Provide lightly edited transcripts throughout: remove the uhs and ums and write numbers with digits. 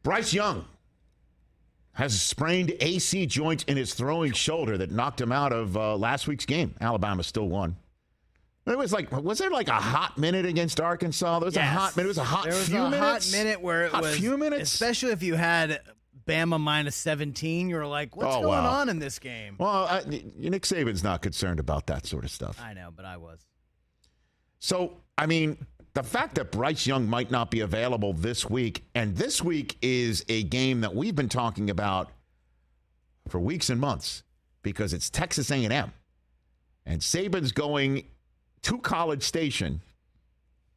Bryce Young has a sprained AC joint in his throwing shoulder that knocked him out of last week's game. Alabama still won. Was there like a hot minute against Arkansas? There was a hot minute. It was a hot few minutes. Hot minute where it was, few minutes. Especially if you had Bama minus 17, you were like, what's going on in this game? Well, Nick Saban's not concerned about that sort of stuff. I know, but I was. So, I mean, the fact that Bryce Young might not be available this week, and this week is a game that we've been talking about for weeks and months because it's Texas A&M. And Saban's going to College Station,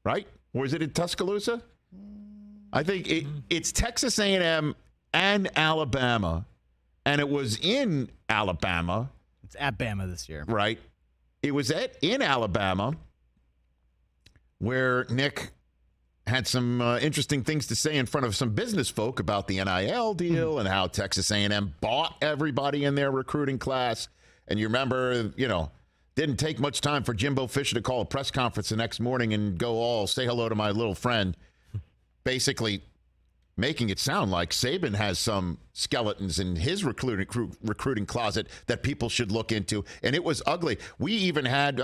right? Or is it in Tuscaloosa? I think it's Texas A&M and Alabama, and it was in Alabama. It's at Bama this year. Right. It was in Alabama where Nick had some interesting things to say in front of some business folk about the NIL deal and how Texas A&M bought everybody in their recruiting class. And you remember, didn't take much time for Jimbo Fisher to call a press conference the next morning and go say hello to my little friend, basically making it sound like Saban has some skeletons in his recruiting closet that people should look into. And it was ugly. We even had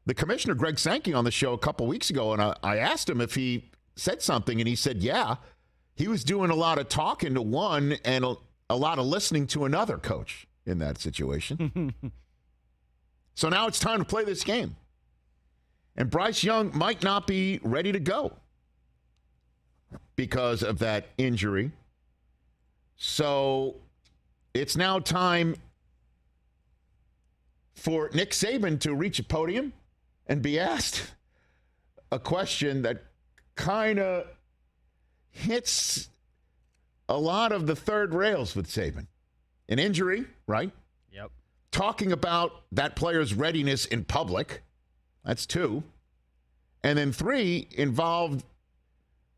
the commissioner, Greg Sankey, on the show a couple weeks ago, and I asked him if he said something, and he said, yeah, he was doing a lot of talking to one and a lot of listening to another coach in that situation. So now it's time to play this game. And Bryce Young might not be ready to go because of that injury. So it's now time for Nick Saban to reach a podium and be asked a question that kind of hits a lot of the third rails with Saban. An injury, right? Yep. Talking about that player's readiness in public. That's 2. And then 3 involved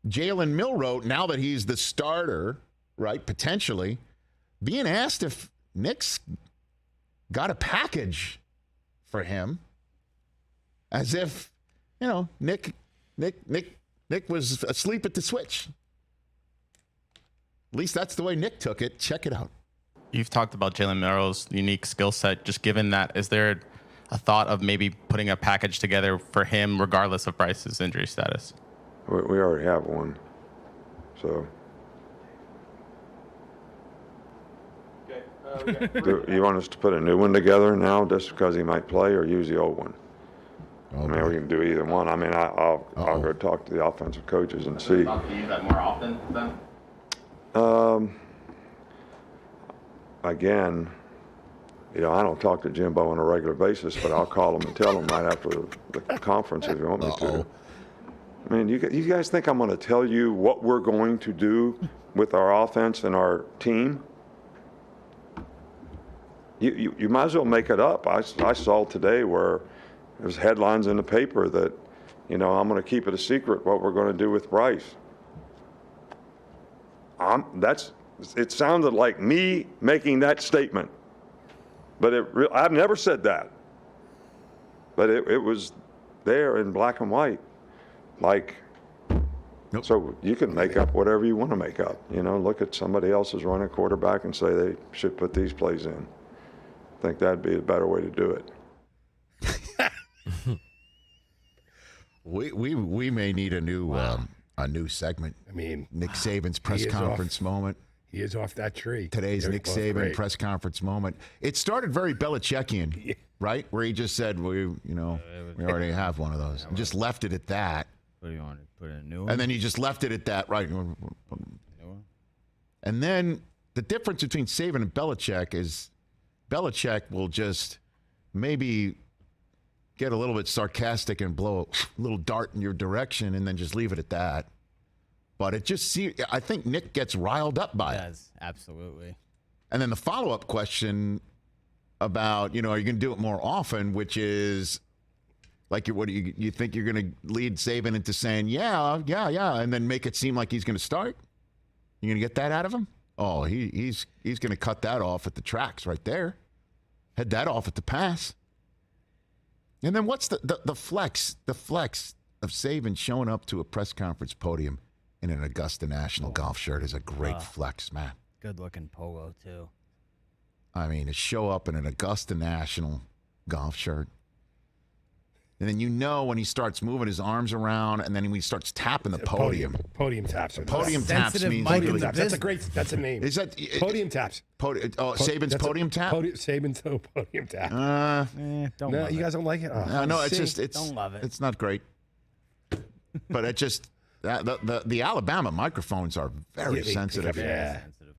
Jalen Milroe, now that he's the starter, right, potentially, being asked if Nick's got a package for him, as if, Nick was asleep at the switch. At least that's the way Nick took it. Check it out. You've talked about Jalen Milroe's unique skill set. Just given that, is there a thought of maybe putting a package together for him regardless of Bryce's injury status? We already have one, so. Do you want us to put a new one together now just because he might play, or use the old one? Okay. I mean, we can do either one. I mean, I'll go talk to the offensive coaches and see. Do you use that more often then? Again, I don't talk to Jimbo on a regular basis, but I'll call him and tell him right after the conference if you want me to. I mean, you guys think I'm going to tell you what we're going to do with our offense and our team? You might as well make it up. I saw today where there's headlines in the paper that, I'm going to keep it a secret what we're going to do with Bryce. It sounded like me making that statement, but I've never said that. But it was there in black and white. Nope. So you can make up whatever you want to make up. Look at somebody else's running quarterback and say they should put these plays in. I think that'd be a better way to do it. We may need a new segment. I mean, Nick Saban's press conference moment. He is off that tree. Today's Nick Saban press conference moment. It started very Belichickian, right? Where he just said, we already have one of those. And just left it at that. What do you want to put in a new one? And then he just left it at that, right? And then the difference between Saban and Belichick is Belichick will just maybe get a little bit sarcastic and blow a little dart in your direction and then just leave it at that. But I think Nick gets riled up by it. Absolutely. And then the follow-up question about, are you going to do it more often, which is, like, what do you think you're going to lead Saban into saying, yeah, and then make it seem like he's going to start? You going to get that out of him? Oh, he's going to cut that off at the tracks right there. Head that off at the pass. And then what's the flex of Saban showing up to a press conference podium in an Augusta National golf shirt is a great flex, man. Good looking polo too. I mean, to show up in an Augusta National golf shirt. And then when he starts moving his arms around, and then when he starts tapping the podium. Podium taps. Podium taps Sensitive means mic really, in the That's a name. is that Podium taps. Saban's podium tap? Saban's podium tap. Don't No, love you it. guys don't like it? Oh, No, see? it's Don't love it. It's not great. But it just the Alabama microphones are very sensitive. Yeah.